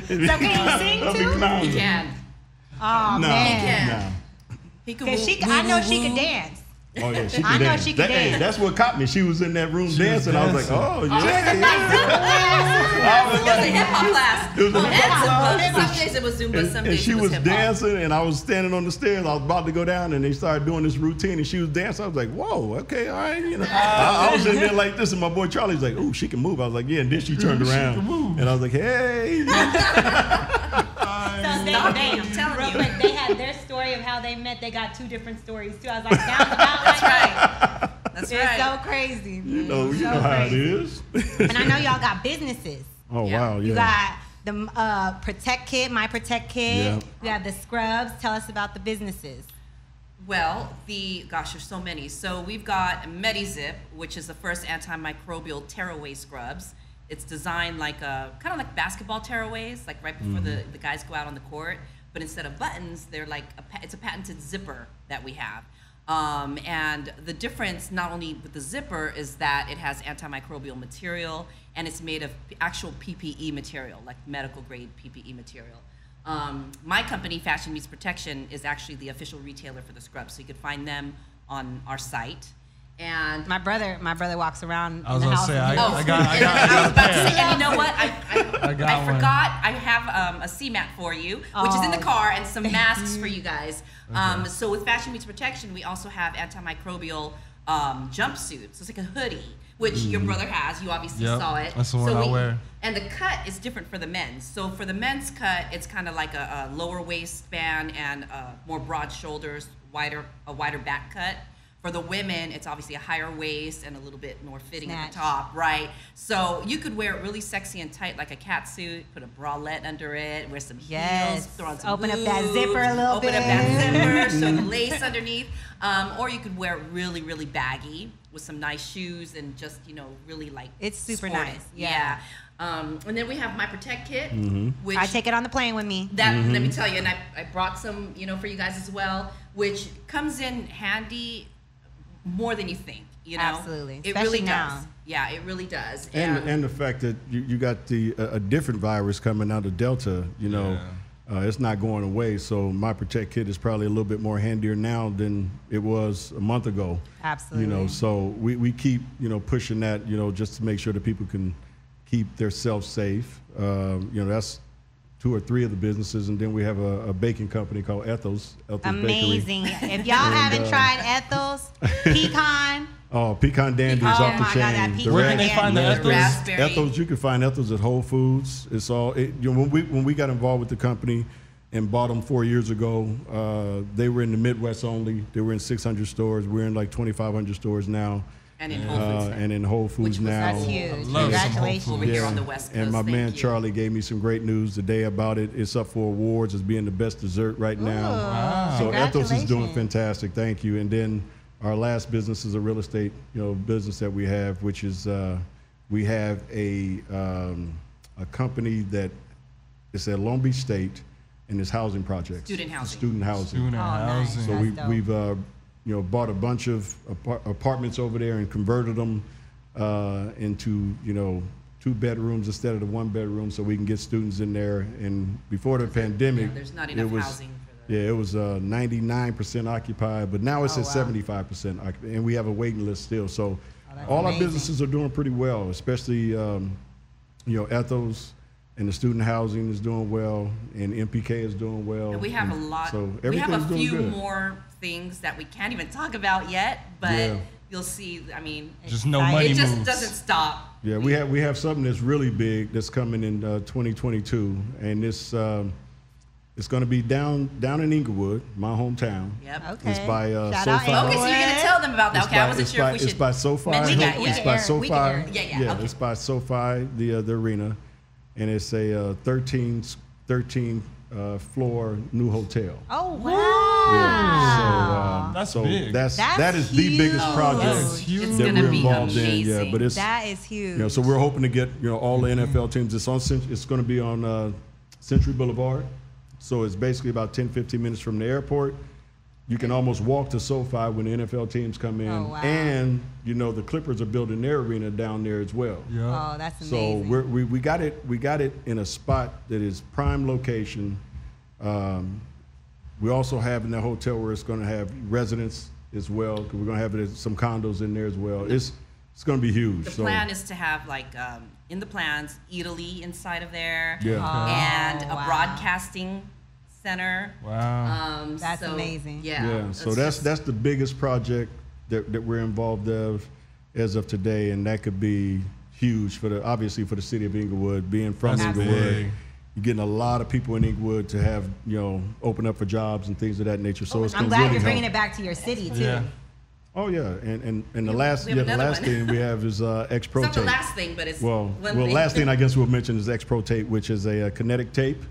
A: So can you sing too?
D: He can.
A: Oh
C: No,
A: man.
C: no.
D: He can.
A: Cause I know she could dance.
C: Oh yeah, she
A: I
C: can
A: know
C: dance.
A: she can
C: Hey,
A: dance.
C: that's what caught me. She was in that room dancing. I was like, oh
D: It
C: yeah.
D: was a hip hop class.
C: It was a
D: And
C: hip-hop class.
D: Some days it was Zumba, some
C: And
D: days
C: she
D: it
C: was
D: was hip hop.
C: dancing, and I was standing on the stairs. I was about to go down, and they started doing this routine, and she was dancing. I was like, whoa, okay, all right, I was in there like this, and my boy Charlie's like, oh, she can move. I was like, yeah, and then she turned around, and I was like, hey.
A: So
D: Stop it,
A: damn,
D: I'm telling
A: real
D: you.
A: quick, they had their story of how they met. They got 2 different stories too. I was like, sounds about
D: That's
A: like
D: right.
A: that.
D: That's
A: It's
D: right.
A: so crazy.
C: You know
A: So
C: how it
A: crazy.
C: is.
A: And I know y'all got businesses.
C: Oh
D: Yeah.
C: wow, yeah.
A: You got the Protect Kit, My Protect Kit.
C: Yeah.
A: You have the scrubs. Tell us about the businesses.
D: Well, there's so many. So we've got MediZip, which is the first antimicrobial tearaway scrubs. It's designed like kind of like basketball tearaways, like right before the guys go out on the court. But instead of buttons, they're like it's a patented zipper that we have. And the difference, not only with the zipper, is that it has antimicrobial material and it's made of actual PPE material, like medical grade PPE material. My company, Fashion Meets Protection, is actually the official retailer for the scrubs. So you could find them on our site. And
A: My brother walks around
B: I was
A: in the
B: gonna
A: house.
B: say,
A: with
B: I
A: me.
B: got
D: I was
B: a
D: about to
B: pair.
D: say, and you know what? I
B: got one.
D: forgot. I have a CMAT for you, which is in the
A: Oh.
D: car, and some masks for you guys. So with Fashion Meets Protection, we also have antimicrobial jumpsuits. So it's like a hoodie, which your brother has. You obviously
B: Yep,
D: saw it.
B: that's the one
D: so
B: I wear.
D: And the cut is different for the men's. So for the men's cut, it's kind of like a lower waistband and more broad shoulders, a wider back cut. For the women, it's obviously a higher waist and a little bit more fitting at the
A: Snatch.
D: top, right? So you could wear it really sexy and tight like a cat suit, put a bralette under it, wear some heels,
A: Yes.
D: throw on some
A: Open up that
D: boobs,
A: zipper a little
D: open
A: bit.
D: up that zipper, show the lace underneath. Or you could wear it really, really baggy with some nice shoes and just, really like
A: It's super
D: sporty.
A: nice, yeah.
D: And then we have my Protect Kit, which
A: I take it on the plane with me.
D: that let me tell you, and I brought some, for you guys as well, which comes in handy more than you think.
A: Absolutely.
D: It
A: Especially
D: really
A: now.
D: does. Yeah, it really does.
C: And the fact that you got a different virus coming out of Delta, it's not going away. So my Protect Kit is probably a little bit more handier now than it was a month ago.
A: Absolutely.
C: So we keep pushing that just to make sure that people can keep themselves safe. That's 2 or 3 of the businesses, and then we have a baking company called Ethel's Bakery.
A: Amazing. If y'all haven't tried Ethel's pecan,
C: Oh, pecan dandies
A: Oh
C: off the
A: my God,
C: chain.
A: that
C: The
A: pecan
B: Where can they
A: dandy.
B: find the
D: The
B: Ethels?
D: raspberry.
C: Ethel's, you can find Ethel's at Whole Foods. It's all when we got involved with the company and bought them 4 years ago. They were in the Midwest only. They were in 600 stores. We're in like 2,500 stores now,
D: and in Whole Foods.
C: and in Whole Foods
D: Which was-
C: now.
A: that's huge.
B: love some Whole
A: Congratulations.
B: Foods.
D: Over here on the West Coast.
C: And my
D: thank
C: man
D: you.
C: Charlie gave me some great news today about it. It's up for awards as being the best dessert right now.
A: Wow.
C: So Ethos is doing
A: Congratulations.
C: fantastic. Thank you. And then our last business is a real estate, business that we have, which is we have a company that is at Long Beach State and it's housing projects.
D: Student housing.
C: Student housing.
B: Student
A: nice.
B: housing.
C: So
A: That's
C: we've
A: dope.
C: bought a bunch of apartments over there and converted them into 2 bedrooms instead of the 1 bedroom, so we can get students in there. And before the pandemic,
D: there's not
C: it
D: enough
C: was
D: housing for the-
C: yeah, it was 99% occupied, but now it's
A: Oh,
C: at
A: wow.
C: 75% occupied, and we have a waiting list still. So
A: that's
C: all
A: amazing.
C: our businesses are doing pretty well, especially Ethos. And the student housing is doing well, and MPK is doing well.
D: And we have a lot.
C: So
D: We have
C: everything's
D: a
C: doing
D: few
C: good.
D: more things that we can't even talk about yet, but
C: Yeah.
D: you'll see. I mean,
B: Just no money
D: it just
B: moves.
D: doesn't stop.
C: Yeah, we have something that's really big that's coming in 2022, and it's going to be down in Inglewood, my hometown.
D: Yep.
A: Okay.
C: It's by
A: Shout
C: SoFi.
A: out
D: Okay, so you're gonna
A: Inglewood.
D: tell them about that. Okay, I wasn't sure if we should.
C: It's by SoFi.
D: mention that,
C: It's
D: yeah.
C: by
A: We
C: SoFi.
A: can air.
D: Yeah, okay.
C: It's by SoFi, the arena, and it's a 13 floor new hotel.
A: Oh wow.
C: Yeah.
B: That's
C: so
B: big.
C: that
A: That's
C: is the biggest
A: huge.
C: project
B: That's huge.
D: It's
C: that
D: gonna
C: we're
D: be
C: involved in. Yeah,
D: amazing.
C: but it's
A: That is huge.
C: so we're hoping to get all the NFL teams. It's going to be on Century Boulevard, so it's basically about 10-15 minutes from the airport. You can almost walk to SoFi when the NFL teams come in,
A: Oh, wow.
C: and the Clippers are building their arena down there as well.
B: Yeah.
A: Oh, that's
C: So
A: amazing.
C: we got it in a spot that is prime location. We also have in the hotel where it's going to have residents as well, because we're going to have some condos in there as well. It's going to be huge.
D: The plan is to have in the plans Italy inside of there,
C: Yeah.
D: and a
A: wow.
D: broadcasting center.
B: Wow.
A: That's
D: so,
A: amazing.
D: Yeah.
C: Yeah, so that's the biggest project that we're involved of as of today, and that could be huge obviously for the city of Inglewood. Being from
B: That's
C: Inglewood,
B: big.
C: you're getting a lot of people in Inglewood to have open up for jobs and things of that nature. So it's
A: I'm
C: gonna
A: glad
C: really
A: you're bringing
C: help.
A: it back to your city too.
B: Yeah.
C: Oh yeah, and the last
D: we have another one.
C: thing we have is X Pro
D: It's not
C: tape.
D: the last thing, but it's
C: Well,
D: one thing.
C: last thing I guess we'll mention is X Pro tape, which is a kinetic tape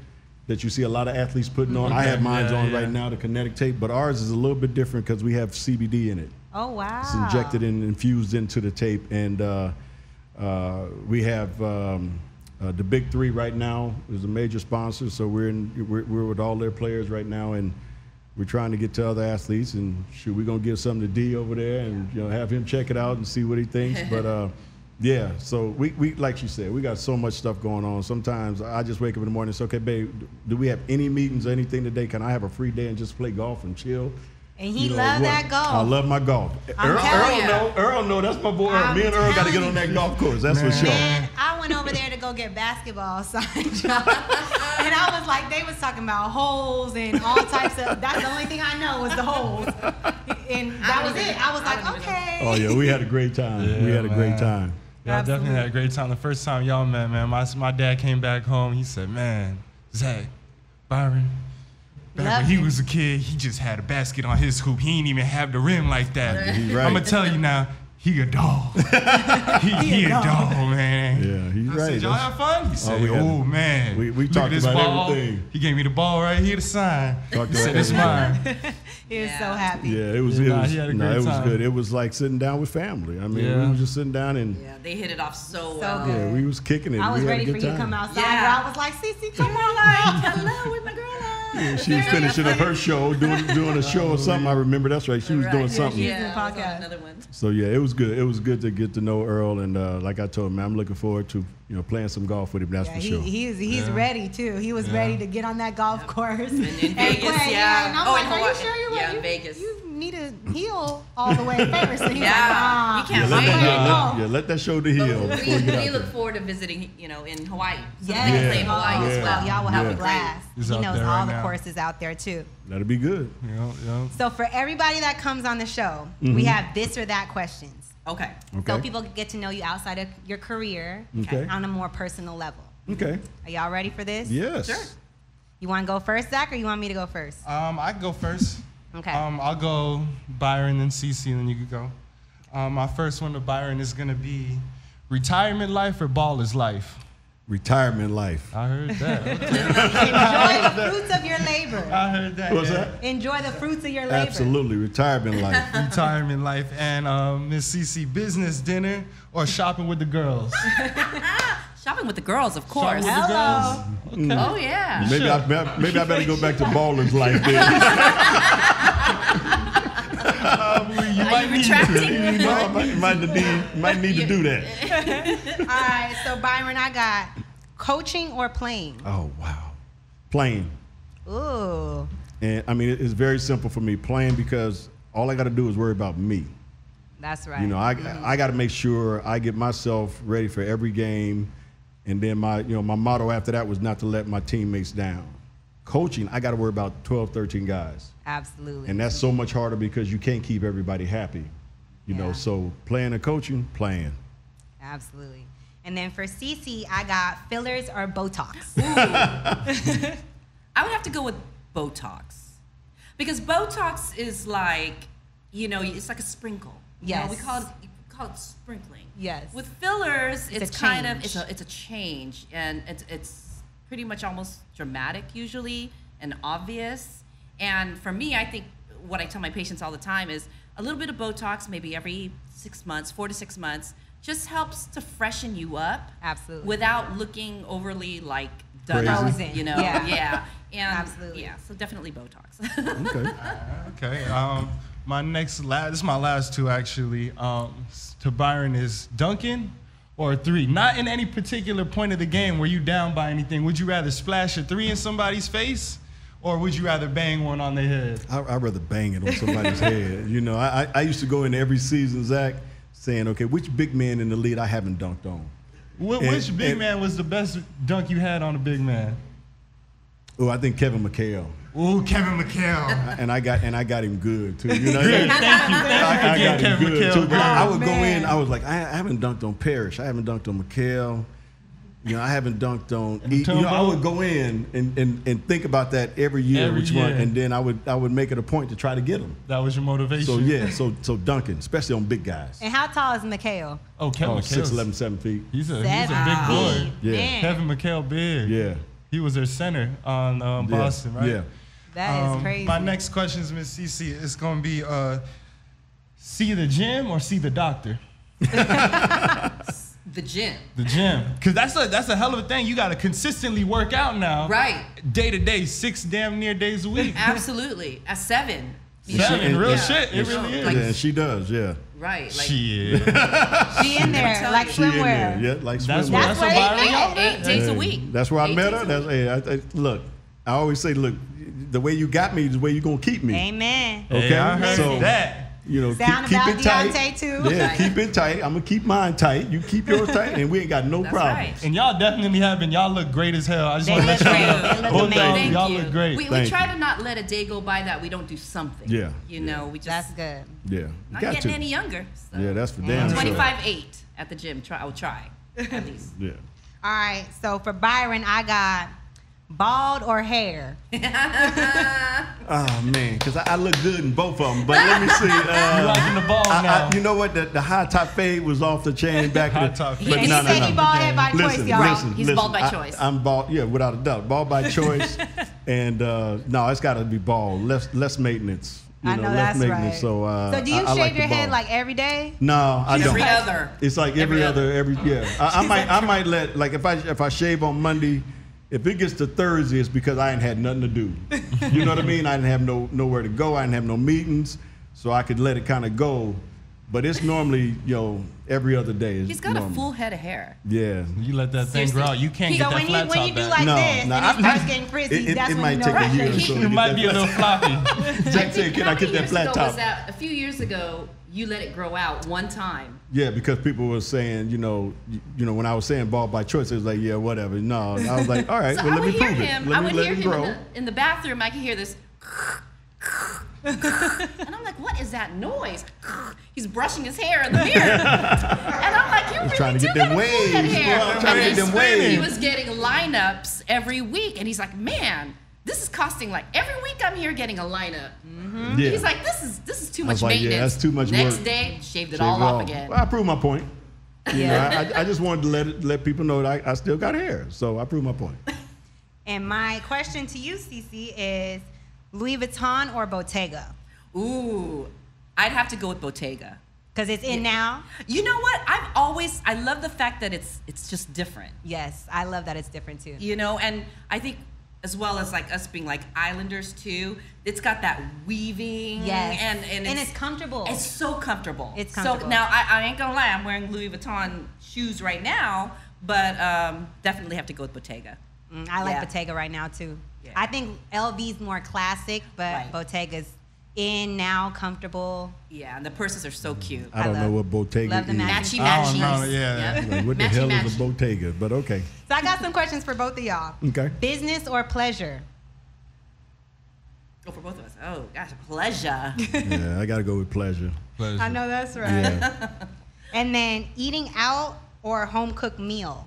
C: that you see a lot of athletes putting on. I
B: Okay,
C: have mine
B: yeah,
C: on
B: yeah.
C: right now, the kinetic tape, but ours is a little bit different because we have CBD in it.
A: Oh wow.
C: It's injected and infused into the tape, and we have the Big Three right now is a major sponsor, so we're with all their players right now, and we're trying to get to other athletes, and shoot, we're gonna give something to D over there, and have him check it out and see what he thinks. But yeah, so we like you said, we got so much stuff going on. Sometimes I just wake up in the morning and say, okay, babe, do we have any meetings or anything today? Can I have a free day and just play golf and chill?
A: And he
C: You know,
A: loved
C: what?
A: that golf.
C: I love my golf.
A: I'm telling you.
C: Earl know. That's my boy Earl.
A: I'm
C: Me and Earl got to get
A: telling
C: on that
A: you.
C: golf course. That's for sure.
A: Man, I went over there to go get basketball signed, and I was like, they was talking about holes and all types of. That's the only thing I know was the holes, and that was it. I was like, okay.
C: Oh yeah, we had a great time.
B: Yeah,
C: we had a great
B: man.
C: time.
B: Y'all definitely
A: Absolutely.
B: had a great time. The first time y'all met, man, my dad came back home. He said, man, Zach, Byron, back
A: Love
B: when he
A: him.
B: was a kid, he just had a basket on his hoop. He ain't even have the rim like that.
C: He's right.
B: I'm going to tell you now, he a dog. he a dog, man.
C: Yeah, he's
B: I
C: right.
B: said, y'all
C: That's-
B: have fun? He said,
C: we had-
B: oh, man.
C: we
B: look at
C: talked
B: this
C: about
B: ball.
C: everything.
B: He gave me the ball right here to sign.
C: Talked
B: He said,
C: about
B: it's
C: everything.
B: mine.
A: He was so
D: Yeah.
A: happy.
C: Yeah, it was.
B: Yeah,
C: It
B: nah,
C: was.
B: he had a
C: No,
B: great
C: it was
B: time.
C: good. It was like sitting down with family. I mean,
B: Yeah.
C: we were just sitting down and
D: Yeah, they hit it off so
A: So
D: well.
A: good.
C: yeah, we was kicking it.
A: I was
C: we had a
A: ready for
C: good
A: you to
C: time.
A: come outside.
D: Yeah.
A: Where I was like, Cece, come on,
D: Hello, with my girl.
C: Yeah, she was finishing up her show, doing a show or something. I remember. That's right. She was doing something.
A: She's
D: Yeah,
A: in
D: I was on
A: podcast.
D: another one.
C: So yeah, it was good. It was good to get to know Earl, and like I told him, I'm looking forward to playing some golf with him. That's
A: Yeah,
C: for sure.
A: he's
B: Yeah.
A: ready too. He was
B: Yeah.
A: ready to get on that golf course
D: in
A: and
D: Vegas,
A: play.
D: yeah.
A: And I'm
D: Oh,
A: like,
D: in
A: are you
D: Hawaii.
A: sure
D: Yeah,
A: you,
D: in Vegas.
A: you need to heal all the way first? And he's
D: Yeah,
A: like, nah,
D: he can't
C: let
D: wait.
C: that, let that show the heel.
D: But
C: before you get
D: we
C: out
D: look
C: there.
D: forward to visiting, in Hawaii. So
A: yes.
D: that they can play in
A: Oh,
D: Hawaii as
C: yeah.
D: well.
A: Y'all will have
C: Yeah.
A: a blast.
B: He's
A: He
B: out
A: knows
B: there
A: all
B: right
A: the
B: now.
A: courses out there too.
C: That'll be good.
A: So for everybody that comes on the show,
C: Mm-hmm.
A: we have this or that questions.
D: Okay.
A: So
C: Okay.
A: people can get to know you outside of your career
C: Okay.
A: on a more personal level.
C: Okay.
A: Are y'all ready for this?
C: Yes.
D: Sure.
A: You want to go first, Zach, or you want me to go first?
B: I can go first.
A: Okay.
B: I'll go Byron and Cece, and then you can go. My first one to Byron is gonna be retirement life or baller's life.
C: Retirement life.
B: I heard that. Okay.
A: Enjoy the fruits of your labor.
B: I heard that.
C: What's
B: yeah.
C: that?
A: Enjoy the fruits of your labor.
C: Absolutely, retirement life.
B: Retirement life and Miss Cece, business dinner or shopping with the girls.
D: Shopping with the girls, of course.
B: Shopping with the
A: Hello.
B: girls. Okay.
D: Oh yeah.
C: Maybe I better go back to baller's life then.
B: You
D: Are
B: might
D: you
B: need to.
D: retracting?
C: No, I might need to do that.
A: All right, so Byron, I got coaching or playing.
C: Oh wow, playing.
A: Ooh.
C: And I mean, it's very simple for me. Playing because all I got to do is worry about me.
A: That's right.
C: You know, I got to make sure I get myself ready for every game, and then my motto after that was not to let my teammates down. Coaching, I got to worry about 12, 13 guys,
A: Absolutely.
C: and that's so much harder because you can't keep everybody happy. You know,
A: Yeah.
C: so playing and coaching, playing.
A: Absolutely. And then for Cece, I got fillers or Botox.
D: I would have to go with Botox, because Botox is like, it's like a sprinkle. You know,
A: Yes.
D: we call it sprinkling.
A: Yes.
D: With fillers,
A: It's
D: it's
A: a
D: kind of
A: change.
D: it's a change, and it's pretty much almost dramatic usually and obvious. And for me, I think what I tell my patients all the time is a little bit of Botox, maybe every 6 months, 4 to 6 months, just helps to freshen you up.
A: Absolutely.
D: Without looking overly like done
C: Crazy.
D: up,
A: Frozen.
D: you know?
A: Yeah.
D: And
A: Absolutely.
D: yeah, so definitely Botox.
C: Okay.
B: Okay. This is my last two actually. To Byron is Duncan or three. Not in any particular point of the game where you down by anything. Would you rather splash a three in somebody's face, or would you rather bang one on their head?
C: I'd rather bang it on somebody's head. You know, I used to go in every season, Zach, saying, okay, which big man in the league I haven't dunked on?
B: Which big
C: and-
B: man was the best dunk you had on a big man?
C: Oh, I think Kevin McHale.
B: Ooh, Kevin McHale.
C: And I got him good too. You know,
B: Good. Thank you.
C: I got him
B: Kevin
C: good
B: McHale.
C: too. But I would go
A: man.
C: in. I was like, I haven't dunked on Parrish. I haven't dunked on McHale. You know, I haven't dunked on. You know, I would go in and think about that every year,
B: Every
C: which one,
B: year.
C: and then I would make it a point to try to get them.
B: That was your motivation.
C: So yeah, so Duncan, especially on big guys.
A: And how tall is Mikhail?
B: Oh, Kevin
C: Oh,
B: McHale.
C: 6'11", 7 feet.
B: He's a
A: 7
B: big boy.
A: feet.
C: Yeah.
A: Man,
B: Kevin McHale big.
C: Yeah.
B: He was their center on Boston, right?
C: Yeah.
A: that is crazy.
B: My next question is, Miss Cece, it's going to be see the gym or see the doctor?
D: The gym.
B: The gym. Because that's a hell of a thing. You got to consistently work out now.
D: Right.
B: Day to day, 6 damn near days a week.
D: Absolutely. At 7.
B: Seven, real
D: Yeah.
B: shit. It
C: And
B: really
C: she-
B: is.
D: Like-
C: yeah, and she does. Yeah.
D: Right. Like
B: Shit.
A: She in there
D: tell
A: like
D: you.
C: She in
A: swimwear.
C: there. Yeah, like
B: That's
C: swimwear.
B: what
A: That's where
B: Byron
A: they
B: y'all
A: met.
B: met.
D: 8 days a
C: Hey,
D: week.
C: That's where I
D: 8
C: met
D: days
C: her.
D: a
C: That's,
D: week.
C: hey, look, I always say, look, the way you got me is the way you're gonna keep me.
A: Amen.
C: Okay,
B: Hey, I heard
C: so
B: that.
C: you know,
A: Sound
C: keep
A: about
C: it tight.
A: Deontay, too.
C: Yeah, keep it tight. I'm gonna keep mine tight. You keep yours tight, and we ain't got no
D: That's
C: problems.
D: right.
B: And y'all definitely having, y'all look great as hell. I just
A: They
B: want to
A: look
B: let y'all
A: great.
B: know.
A: They look
B: Both of y'all,
A: amazing.
B: y'all
D: Thank
B: look
D: you.
B: great.
D: We
C: Thank
D: try
C: you.
D: to not let a day go by that we don't do something.
C: Yeah.
D: You know, we just
A: That's good.
C: Yeah, you
D: not
C: got
D: getting
C: to.
D: any younger. So.
C: Yeah, that's for damn sure.
D: 25.8 at the gym. I'll try at least.
C: Yeah.
A: All right. So for Byron, I got bald or hair.
C: Oh man, because I look good in both of them. But let me see.
B: You liking the ball now?
C: You know what? The high top fade was off the chain back.
B: High
C: in
B: top
C: the,
B: fade.
C: but
A: And
C: no,
A: he
C: no,
A: said
C: no.
A: he bald head by choice,
C: Listen,
A: y'all.
C: listen,
D: He's
C: listen.
D: bald by choice.
C: I'm bald, yeah, without a doubt. Bald by choice. And no, it's got to be bald. Less maintenance. You
A: I know
C: less
A: that's
C: maintenance.
A: right.
C: So,
A: So do you
C: I
A: shave
C: like the
A: your head
C: bald.
A: like every day?
C: No, I don't.
D: Every other.
C: It's like every other. Yeah. I might let, like, if I shave on Monday, if it gets to Thursday, it's because I ain't had nothing to do. You know what I mean? I didn't have nowhere to go. I didn't have no meetings, so I could let it kind of go. But it's normally, every other day. Is
D: He's got
C: normal.
D: a full head of hair.
C: Yeah.
B: You let that thing
D: Seriously.
B: grow out. You can't
A: So
B: get that
A: when
B: flat
A: you
B: top
A: do
B: back.
A: like
C: No,
A: this
C: no,
A: and it starts getting frizzy,
C: it
A: that's when
C: might
A: you know
C: take a
A: right.
C: year or so.
B: It might be a little floppy.
C: Jack said, "Can I get that
D: years
C: flat
D: ago
C: top?"
D: Was that a few years ago, you let it grow out one time.
C: Yeah, because people were saying, when I was saying bald by choice, it was like, yeah, whatever. No, I was like, all right,
D: So
C: well,
D: I
C: let
D: would
C: me
D: hear
C: prove it.
D: him.
C: Let
D: I
C: me
D: would
C: let
D: hear
C: it
D: him
C: grow.
D: in the bathroom. I could hear this. And I'm like, what is that noise? He's brushing his hair in the mirror. And I'm like, you really
C: trying to
D: do
C: get
D: got
C: them
D: a full head of
C: waves.
D: hair.
C: Well, I'm trying to
D: And
C: get them
D: then He
C: waves.
D: was getting lineups every week. And he's like, man, this is costing like every week I'm here getting a lineup.
C: Yeah.
D: He's like, this is too
C: I
D: much
C: was like, yeah,
D: maintenance.
C: that's too much
D: Next
C: work.
D: day, shaved it
C: Shave
D: all
C: it
D: off
C: off.
D: again.
C: Well, I proved my point.
A: Yeah.
C: I just wanted to let people know that I still got hair, so I proved my point.
A: And my question to you, Cece, is Louis Vuitton or Bottega?
D: Ooh, I'd have to go with Bottega.
A: Because it's in now.
D: You know what? I love the fact that it's just different.
A: Yes, I love that it's different too.
D: And I think as well as like us being like islanders too, it's got that weaving.
A: Yes.
D: And
A: it's comfortable.
D: It's so comfortable.
A: It's comfortable.
D: So now I ain't gonna lie, I'm wearing Louis Vuitton shoes right now, but definitely have to go with Bottega.
A: I like
D: Yeah.
A: Bottega right now too.
D: Yeah.
A: I think LV's more classic, but
D: Right.
A: Bottega's in now, comfortable.
D: Yeah, and the purses are so cute.
C: I don't know what Bottega
A: love the
C: is.
A: matching
D: Matchy
B: I don't
D: matchies.
B: know, yeah.
D: Yep.
C: Like, what the
D: Matchy
C: hell is a
D: matchy.
C: Bottega? But okay.
A: So I got some questions for both of y'all.
C: Okay.
A: Business or pleasure?
D: Oh, for both of us. Oh gosh, a pleasure.
C: Yeah, I got to go with pleasure.
B: Pleasure.
A: I know that's right.
C: Yeah.
A: And then eating out or home cooked meal?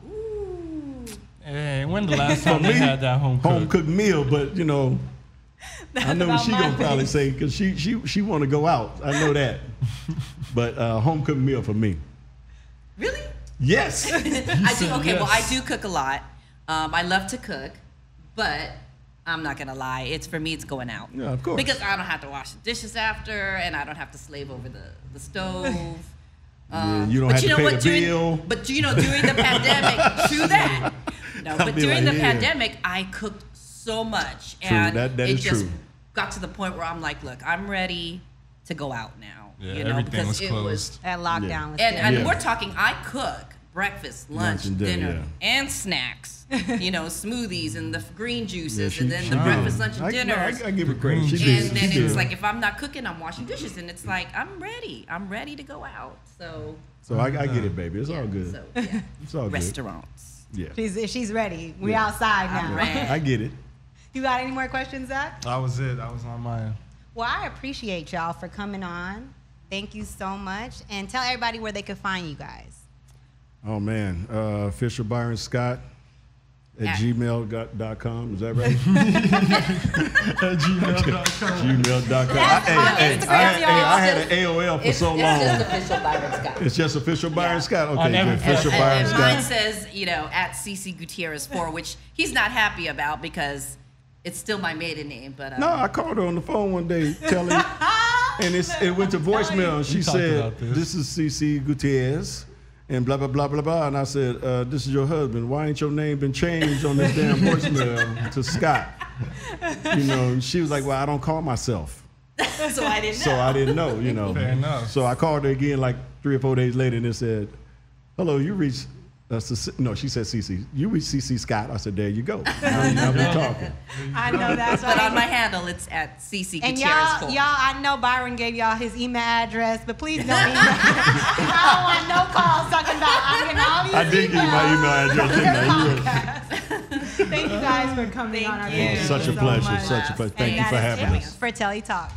B: Hey, when the last time
C: me,
B: they had that home cooked?
C: cooked meal, but I know what she gonna probably say because she want to go out. I know that. But home cooked meal for me.
D: Really?
C: Yes.
D: I do.
B: said
D: Okay, well, I
B: yes.
D: do cook a lot. I love to cook, but I'm not gonna lie. It's for me. It's going out.
C: Yeah, of course.
D: Because I don't have to wash the dishes after, and I don't have to slave over the stove.
C: Yeah, you don't
D: But
C: have
D: you
C: to
D: know
C: pay
D: what?
C: the bill.
D: But during the pandemic, true that. No,
C: I'll
D: but
C: be
D: during
C: like,
D: the
C: yeah.
D: pandemic, I cooked so much,
C: True,
D: and
C: that
D: it
C: is
D: just
C: true.
D: got to the point where I'm like, look, I'm ready to go out now.
B: Yeah, everything was closed.
A: That lockdown
C: Yeah.
A: was
D: And
A: scary.
C: Yeah.
D: we're talking, I cook breakfast, lunch,
C: and
D: dinner,
C: dinner,
D: and snacks. Smoothies and the green juices,
C: Yeah,
D: and then the
C: did.
D: breakfast, lunch, and
C: I
D: dinners.
C: give her credit. She
B: And
C: did.
D: And then
C: she
D: it's
C: did.
D: like if I'm not cooking, I'm washing dishes, and it's like I'm ready. I'm ready to go out. So,
C: So I get it, baby. It's all good.
D: So yeah,
C: It's all good.
D: restaurants.
C: Yeah.
A: She's ready. We
C: Yeah.
A: outside now.
D: ready.
C: I get it.
A: You got any more questions, Zach?
B: That was it. That was on mine.
A: Well, I appreciate y'all for coming on. Thank you so much. And tell everybody where they could find you guys.
C: Oh man, Fisher Byron Scott at
D: Yeah.
C: gmail.com. Is that right?
B: gmail.com.
C: gmail.com.
A: That's on Instagram, y'all.
C: I had an AOL for so long.
D: official Byron Scott.
C: It's just official Byron
D: Yeah.
C: Scott.
B: On
C: Okay,
B: every
C: good. Fisher
B: platform.
C: Byron
D: And mine
C: Scott.
D: says, at CC Gutierrez 4, which he's not happy about because it's still my maiden name. But
C: No, I called her on the phone one day telling, and it went to voicemail. And she
B: We talked
C: said,
B: about this.
C: "This is CC Gutierrez." And blah, blah, blah, blah, blah. And I said, this is your husband. Why ain't your name been changed on this damn voicemail to Scott? And she was like, well, I don't call myself.
D: so I didn't know.
C: So I didn't know.
B: Fair enough.
C: So I called her again like 3 or 4 days later and it said, hello, you reached No, she said CC. You reach CC Scott. I said, there you go. Now we talking.
A: I know that's
D: But
A: right.
D: on my handle, it's at CC
A: And
D: Gutierrez 4.
A: y'all, I know Byron gave y'all his email address, but please don't email. I don't want no calls talking about I'm getting all these
C: I did give you my email address, didn't I?
A: Thank you guys for coming on our
D: Thank you.
A: video.
C: Such a
A: so
C: pleasure.
A: much.
C: Such a pleasure.
A: And
C: Thank you
A: that
C: for
A: is
C: having
A: it
C: us.
A: for Telly Talks.